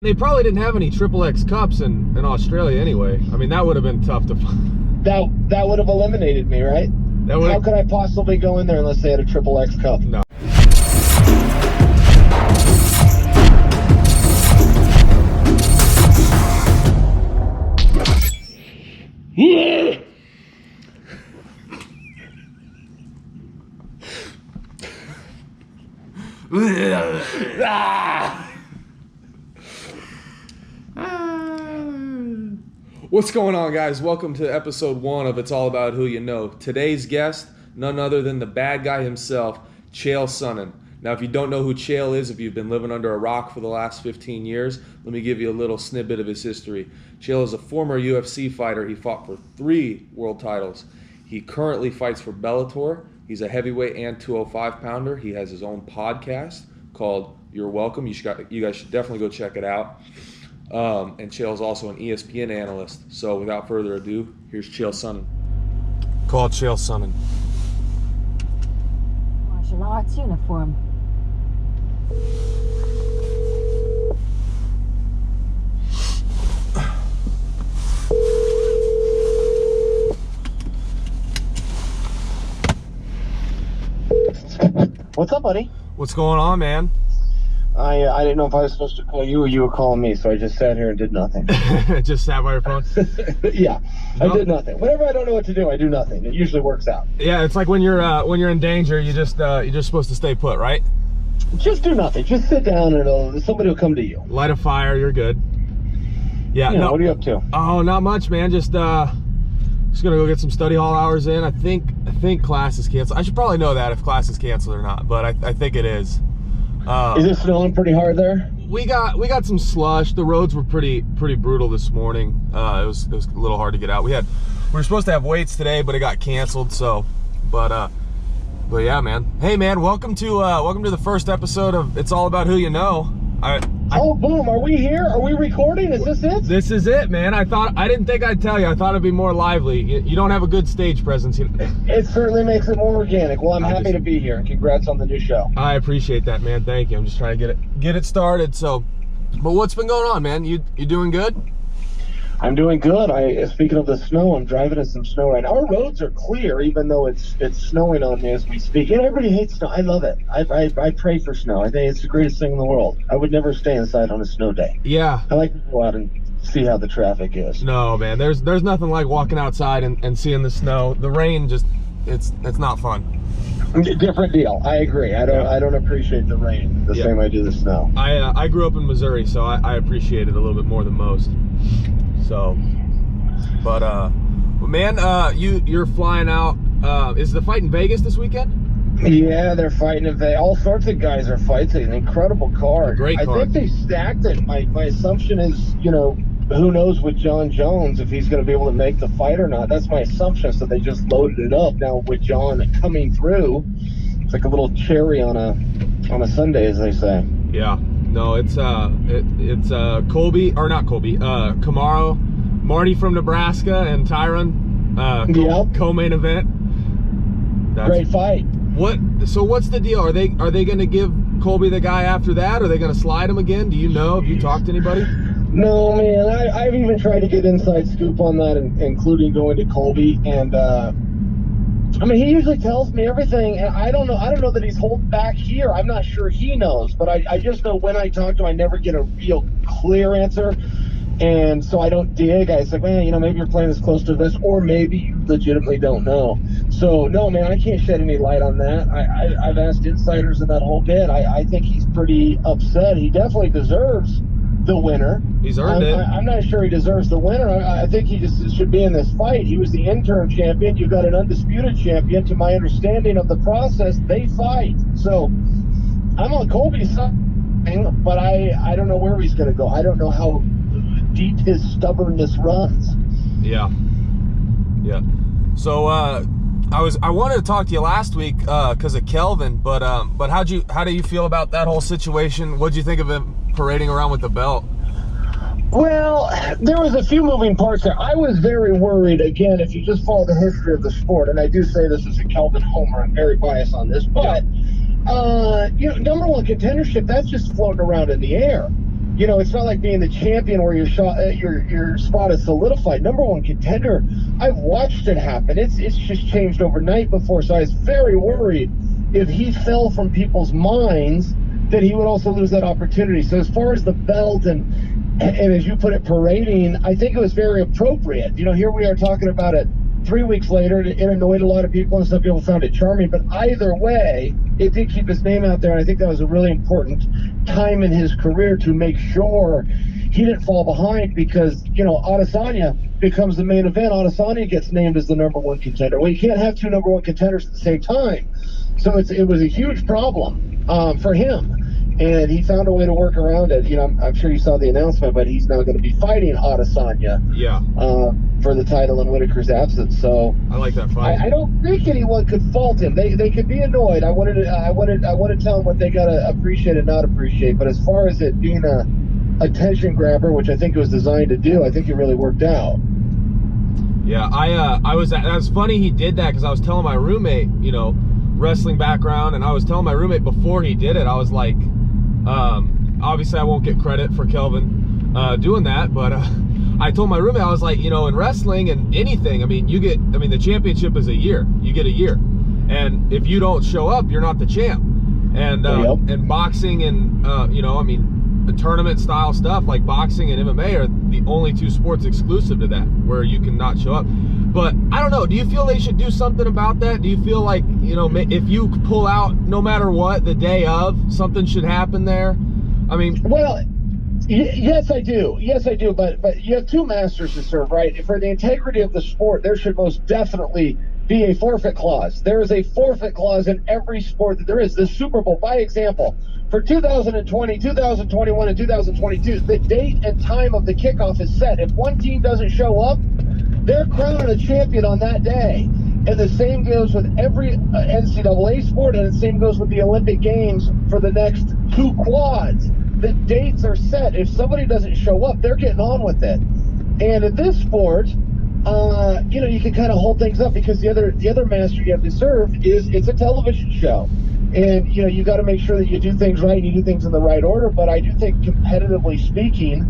They probably didn't have any XXX cups in Australia anyway. I mean, that would have been tough to find. That would have eliminated me, right? How could I possibly go in there unless they had a XXX cup? No. What's going on, guys? Welcome to episode 1 of It's All About Who You Know. Today's guest, none other than the bad guy himself, Chael Sonnen. Now, if you don't know who Chael is, if you've been living under a rock for the last 15 years, let me give you a little snippet of his history. Chael is a former UFC fighter. He fought for 3 world titles. He currently fights for Bellator. He's a heavyweight and 205 pounder. He has his own podcast called You're Welcome. You guys should definitely go check it out. And Chael's also an ESPN analyst. So without further ado, here's Chael Sonnen. Call Chael Sonnen. Martial arts uniform. What's up, buddy? What's going on, man? I didn't know if I was supposed to call you or you were calling me, so I just sat here and did nothing. Just sat by your phone? Yeah, I did nothing. Whenever I don't know what to do, I do nothing. It usually works out. Yeah, it's like when you're in danger, you're just supposed to stay put, right? Just do nothing. Just sit down and somebody will come to you. Light a fire, you're good. Yeah. No. No. What are you up to? Oh, not much, man. Just gonna go get some study hall hours in. I think class is canceled. I should probably know that if class is canceled or not, but I think it is. Is it snowing pretty hard there? We got some slush. The roads were pretty brutal this morning. It was a little hard to get out. We were supposed to have weights today, but it got canceled. So, but yeah, man. Hey, man, welcome to the first episode of It's All About Who You Know. Oh, boom! Are we here? Are we recording? Is this it? This is it, man. I didn't think I'd tell you. I thought it'd be more lively. You don't have a good stage presence. It certainly makes it more organic. Well, I'm happy to be here, and congrats on the new show. I appreciate that, man. Thank you. I'm just trying to get it started. So, but what's been going on, man? You doing good? I'm doing good. Speaking of the snow, I'm driving in some snow right now. Our roads are clear, even though it's snowing on me as we speak. And everybody hates snow. I love it. I pray for snow. I think it's the greatest thing in the world. I would never stay inside on a snow day. Yeah. I like to go out and see how the traffic is. No, man. There's nothing like walking outside and seeing the snow. The rain it's not fun. Different deal. I agree. I don't appreciate the rain the same I do the snow. I grew up in Missouri, so I appreciate it a little bit more than most. So, but man, you're flying out. Is the fight in Vegas this weekend? Yeah, they're fighting in Vegas. All sorts of guys are fighting. It's an incredible card. A great card. I think they stacked it. My assumption is, who knows with John Jones if he's going to be able to make the fight or not. That's my assumption. So they just loaded it up. Now with John coming through, it's like a little cherry on a Sunday, as they say. Yeah. No, it's Colby, or not Colby, Kamaru, Marty from Nebraska, and Tyron, co-main event. Great fight. So what's the deal? Are they going to give Colby the guy after that? Are they going to slide him again? Do you know? Have you talked to anybody? No, man. I've even tried to get inside scoop on that, including going to Colby, and I mean, he usually tells me everything, and I don't know that he's holding back here. I'm not sure he knows, but I just know when I talk to him, I never get a real clear answer, and so I don't dig. I say, man, maybe you're playing this close to this, or maybe you legitimately don't know. So, no, man, I can't shed any light on that. I've asked insiders in that whole bit. I think he's pretty upset. He definitely deserves the winner. He's earned it. I'm not sure he deserves the winner. I think he just should be in this fight. He was the interim champion. You've got an undisputed champion. To my understanding of the process, they fight. So I'm on Colby's side, but I don't know where he's going to go. I don't know how deep his stubbornness runs. Yeah. So I wanted to talk to you last week because of Kelvin, but how do you feel about that whole situation? What'd you think of him parading around with the belt? Well, there was a few moving parts there. I was very worried, again, if you just follow the history of the sport, and I do say this is a Kelvin homer, I'm very biased on this, but, number one contendership, that's just floating around in the air. it's not like being the champion where your spot is solidified. Number one contender, I've watched it happen. It's just changed overnight before. So I was very worried if he fell from people's minds that he would also lose that opportunity. So as far as the belt and as you put it, parading, I think it was very appropriate. Here we are talking about it 3 weeks later. It annoyed a lot of people, and some people found it charming. But either way, it did keep his name out there, and I think that was a really important time in his career to make sure he didn't fall behind, because, Adesanya becomes the main event. Adesanya gets named as the number one contender. Well, you can't have two number one contenders at the same time. So it was a huge problem for him. And he found a way to work around it. I'm sure you saw the announcement, but he's now going to be fighting Adesanya for the title in Whitaker's absence. So I like that fight. I don't think anyone could fault him. They could be annoyed. I wanted to tell them what they got to appreciate and not appreciate. But as far as it being a attention grabber, which I think it was designed to do, I think it really worked out. Yeah, that was funny he did that, because I was telling my roommate, wrestling background, and I was telling my roommate before he did it, I was like, obviously I won't get credit for Kelvin doing that, but I told my roommate, I was like, in wrestling and anything, the championship is a year. You get a year. And if you don't show up, you're not the champ. And and boxing and, the tournament style stuff like boxing and MMA are the only two sports exclusive to that where you can not show up. But I don't know, do you feel they should do something about that? Do you feel like, if you pull out no matter what the day of, something should happen there? Well, yes, I do. Yes, I do. But you have two masters to serve, right? For the integrity of the sport, there should most definitely be a forfeit clause. There is a forfeit clause in every sport that there is. The Super Bowl, by example, for 2020, 2021, and 2022, the date and time of the kickoff is set. If one team doesn't show up, they're crowning a champion on that day. And the same goes with every NCAA sport, and the same goes with the Olympic Games for the next two quads. The dates are set. If somebody doesn't show up, they're getting on with it. And in this sport, you can kind of hold things up, because the other master you have to serve is it's a television show. And, you got to make sure that you do things right and you do things in the right order. But I do think, competitively speaking,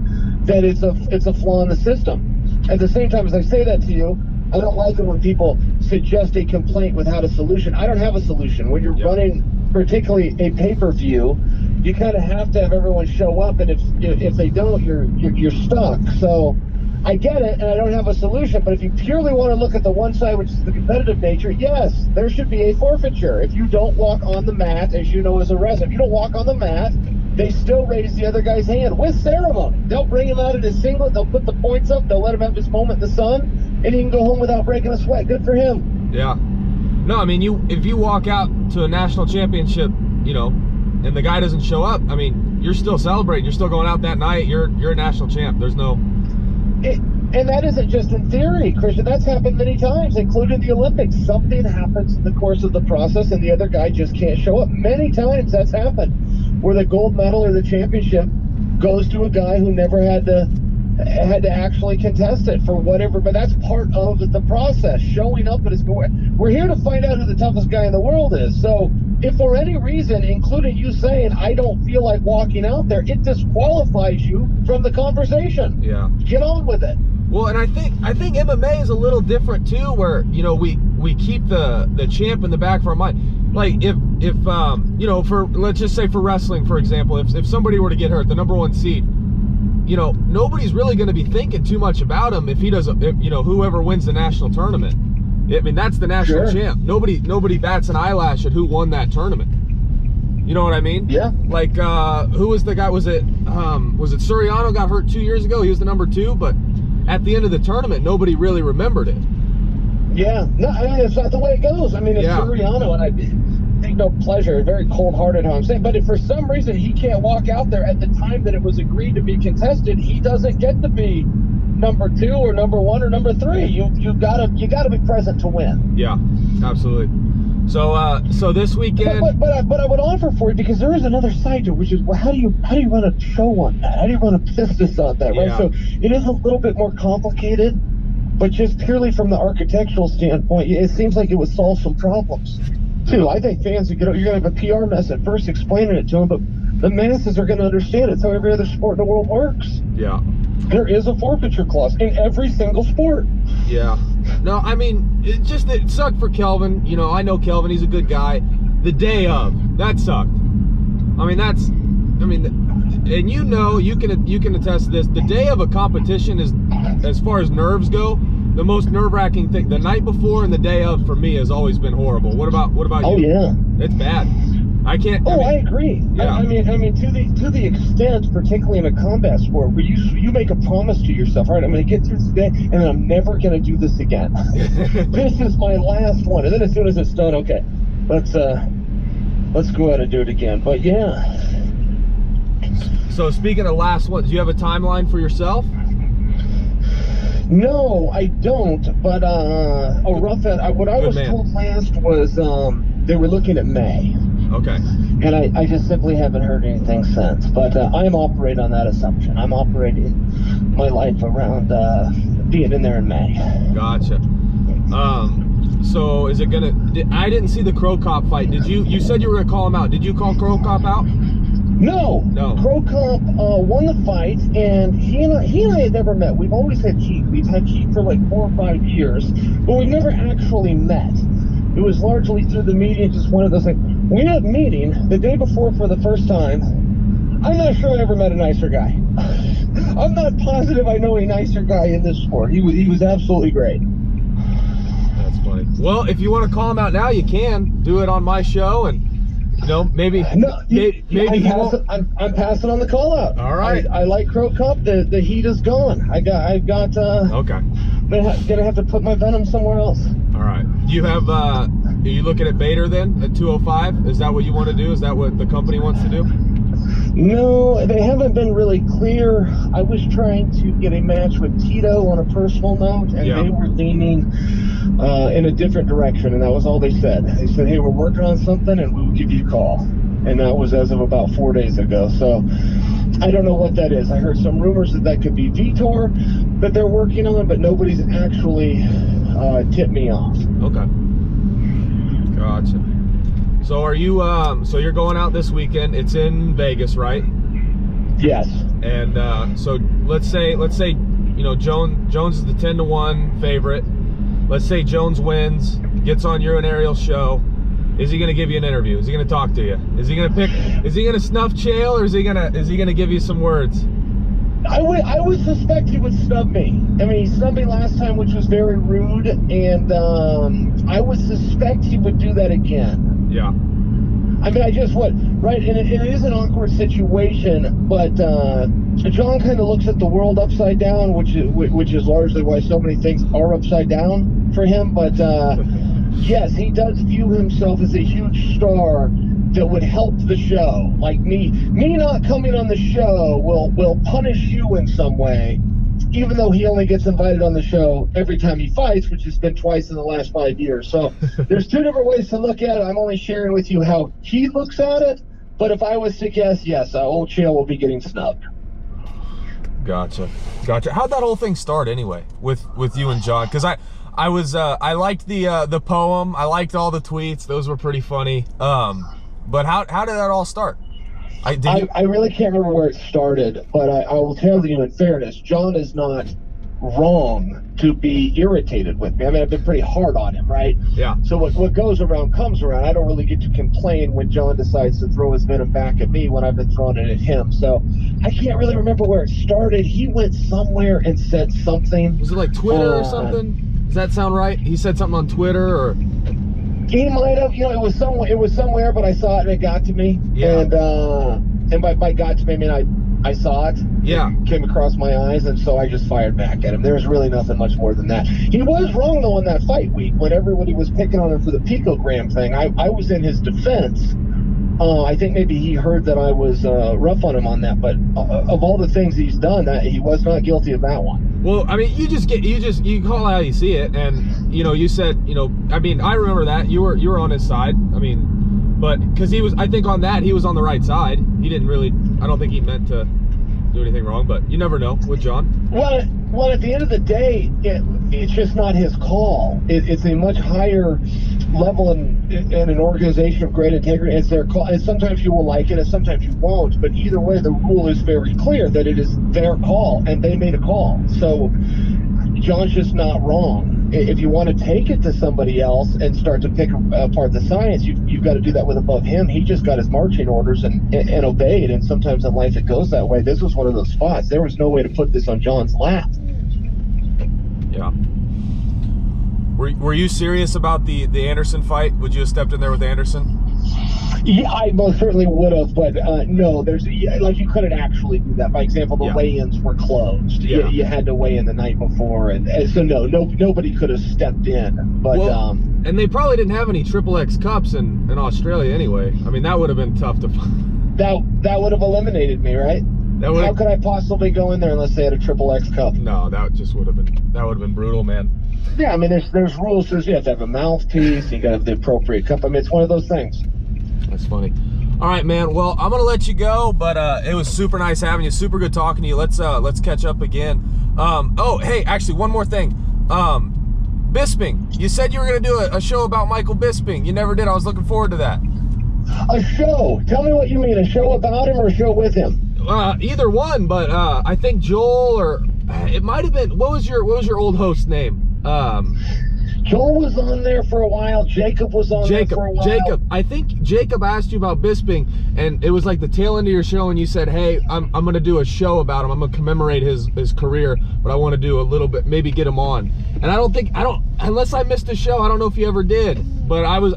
that it's a flaw in the system. At the same time, as I say that to you, I don't like it when people suggest a complaint without a solution. I don't have a solution. When you're running, particularly a pay-per-view, you kind of have to have everyone show up, and if they don't, you're stuck. So I get it, and I don't have a solution. But if you purely want to look at the one side, which is the competitive nature, yes, there should be a forfeiture. If you don't walk on the mat, as you know as a wrestler, if you don't walk on the mat, they still raise the other guy's hand with ceremony. They'll bring him out in his singlet. They'll put the points up. They'll let him have his moment in the sun, and he can go home without breaking a sweat. Good for him. Yeah. No, if you walk out to a national championship, and the guy doesn't show up, you're still celebrating. You're still going out that night. You're a national champ. There's no... And that isn't just in theory, Christian. That's happened many times, including the Olympics. Something happens in the course of the process, and the other guy just can't show up. Many times that's happened, where the gold medal or the championship goes to a guy who never had to actually contest it for whatever. But that's part of the process, showing up at his... We're here to find out who the toughest guy in the world is. So if for any reason, including you saying, I don't feel like walking out there, it disqualifies you from the conversation. Yeah. Get on with it. Well, and I think MMA is a little different too, where we keep the champ in the back of our mind. Like if for, let's just say for wrestling, for example, if somebody were to get hurt, the number one seed, nobody's really going to be thinking too much about him if he doesn't, whoever wins the national tournament. That's the national champ. Nobody bats an eyelash at who won that tournament. You know what I mean? Yeah. Like, who was the guy? Was it Suriano got hurt 2 years ago? He was the number 2, but at the end of the tournament, nobody really remembered it. Yeah. No, it's not the way it goes. It's Suriano, and I take no pleasure, very cold-hearted how I'm saying, but if for some reason he can't walk out there at the time that it was agreed to be contested, he doesn't get to be number 2 or number 1 or number 3. You gotta be present to win. Yeah, absolutely. So this weekend, but I would offer for you, because there is another side to it, which is, well, how do you run a show on that? How do you run a business on that? Right. So it is a little bit more complicated, but just purely from the architectural standpoint, it seems like it would solve some problems too. I think fans, you're gonna have a PR mess at first explaining it to them, but the masses are going to understand. It's how every other sport in the world works. Yeah. There is a forfeiture clause in every single sport. Yeah. No, I mean, it sucked for Kelvin. You know, I know Kelvin, he's a good guy. The day of, that sucked. And you know, you can attest to this. The day of a competition is, as far as nerves go, the most nerve-wracking thing. The night before and the day of, for me, has always been horrible. What about you? Oh yeah, it's bad. I can't. I agree. Yeah. I mean, to the extent, particularly in a combat sport, where you make a promise to yourself, right? I'm going to get through today, and then I'm never going to do this again. This is my last one, and then as soon as it's done, okay, let's go ahead and do it again. But yeah. So speaking of last ones, do you have a timeline for yourself? No, I don't. But what I was told last was they were looking at May. Okay. And I just simply haven't heard anything since. But I'm operating on that assumption. I'm operating my life around being in there in May. Gotcha. So is it gonna? I didn't see the Crow Cop fight. Did you? You said you were gonna call him out. Did you call Crow Cop out? No. Crow Cop won the fight, and he and I had never met. We've always had heat. We've had heat for like 4 or 5 years, but we've never actually met. It was largely through the media, just one of those things. We had a meeting the day before for the first time. I'm not sure I ever met a nicer guy. I'm not positive I know a nicer guy in this sport. He was absolutely great. That's funny. Well, if you want to call him out now, you can do it on my show, and maybe I'm passing on the call out. All right. I like Crow Cup. The heat is gone. I've got okay. Gonna have to put my venom somewhere else. All right. You have are you looking at Bader then at 205? Is that what you want to do? Is that what the company wants to do? No, they haven't been really clear. I was trying to get a match with Tito on a personal note, and they were leaning in a different direction, and that was all they said. They said, hey, we're working on something, and we'll give you a call. And that was as of about 4 days ago. So I don't know what that is. I heard some rumors that could be Vitor that they're working on, but nobody's actually tipped me off. Okay. Gotcha. So are you, so you're going out this weekend. It's in Vegas, right? Yes. And so let's say, Jones is the 10-1 favorite. Let's say Jones wins, gets on your and Ariel's show. Is he going to give you an interview? Is he going to talk to you? Is he going to snuff Chael, or is he going to give you some words? I would suspect he would snub me. I mean, he snubbed me last time, which was very rude, and I would suspect he would do that again. Yeah. I mean, right, and it is an awkward situation, but John kind of looks at the world upside down, which is largely why so many things are upside down for him, but yes, he does view himself as a huge star that would help the show. Like me not coming on the show will punish you in some way, even though he only gets invited on the show every time he fights, which has been twice in the last 5 years. So there's two different ways to look at it. I'm only sharing with you how he looks at it. But if I was to guess, yes, old Chael will be getting snubbed. Gotcha. How'd that whole thing start anyway with you and John? Because I liked the poem. I liked all the tweets. Those were pretty funny. But how did that all start? I really can't remember where it started, but I will tell you in fairness, John is not wrong to be irritated with me. I mean, I've been pretty hard on him, right? Yeah. So what goes around comes around. I don't really get to complain when John decides to throw his venom back at me when I've been throwing it at him. So I can't really remember where it started. He went somewhere and said something. Was it like Twitter or something? Does that sound right? He said something on Twitter, or... He might have, it was somewhere, but I saw it and it got to me. Yeah. And by got to me, I mean I saw it. Yeah. It came across my eyes, and so I just fired back at him. There's really nothing much more than that. He was wrong though in that fight week when everybody was picking on him for the picogram thing. I was in his defense. I think maybe he heard that I was rough on him on that, but of all the things he's done, that he was not guilty of that one. Well, I mean, you call it how you see it, and you said, I mean, I remember that you were on his side. I mean, but because I think on that he was on the right side. He didn't really, I don't think he meant to do anything wrong, but you never know with John. Well, at the end of the day, it's just not his call. It's a much higher level in an organization of great integrity. It's their call, and sometimes you will like it and sometimes you won't, but either way the rule is very clear that it is their call and they made a call. So John's just not wrong. If you want to take it to somebody else and start to pick apart the science, you've got to do that with above him. He just got his marching orders and obeyed, and sometimes in life it goes that way. This was one of those spots. There was no way to put this on John's lap. Yeah. Were you serious about the Anderson fight? Would you have stepped in there with Anderson? Yeah, I most certainly would have, but no, like you couldn't actually do that. By example, the weigh-ins were closed. Yeah. You had to weigh in the night before, and so nobody could have stepped in. But and they probably didn't have any XXX cups in Australia anyway. I mean, that would have been tough to find. That would have eliminated me, right? How could I possibly go in there unless they had a XXX cup? No, that would have been brutal, man. Yeah, I mean, there's rules. You have to have a mouthpiece. You got to have the appropriate cup. I mean, it's one of those things. That's funny. All right, man. Well, I'm gonna let you go, but it was super nice having you. Super good talking to you. Let's catch up again. Oh, hey, actually, one more thing. Bisping. You said you were gonna do a show about Michael Bisping. You never did. I was looking forward to that. A show? Tell me what you mean. A show about him or a show with him? Either one, but I think Joel, or it might have been. What was your old host's name? Joel was on there for a while. Jacob was on there for a while. Jacob. I think Jacob asked you about Bisping, and it was like the tail end of your show, and you said, hey, I'm going to do a show about him. I'm going to commemorate his career, but I want to do a little bit, maybe get him on. And I don't, unless I missed a show, I don't know if you ever did, but I was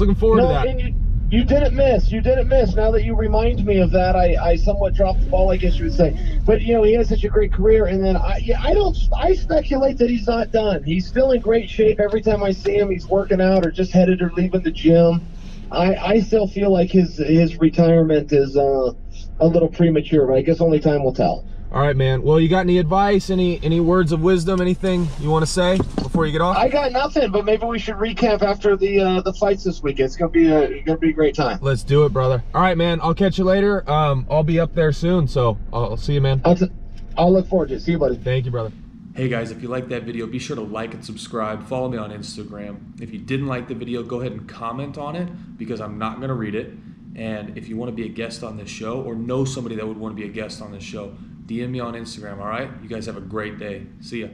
looking forward to that. And you didn't miss. You didn't miss. Now that you remind me of that, I somewhat dropped the ball, I guess you would say. But he has such a great career, and then I speculate that he's not done. He's still in great shape. Every time I see him, he's working out or just headed or leaving the gym. I still feel like his retirement is a little premature, but I guess only time will tell. All right, man. Well, you got any advice, any words of wisdom, anything you want to say before you get off? I got nothing, but maybe we should recap after the fights this weekend. It's gonna be a great time. Let's do it, brother. All right, man. I'll catch you later. I'll be up there soon, so I'll see you, man. I'll look forward to it. See you, buddy. Thank you, brother. Hey guys, if you liked that video, be sure to like and subscribe. Follow me on Instagram. If you didn't like the video, go ahead and comment on it because I'm not going to read it. And if you want to be a guest on this show or know somebody that would want to be a guest on this show, DM me on Instagram, all right? You guys have a great day. See ya.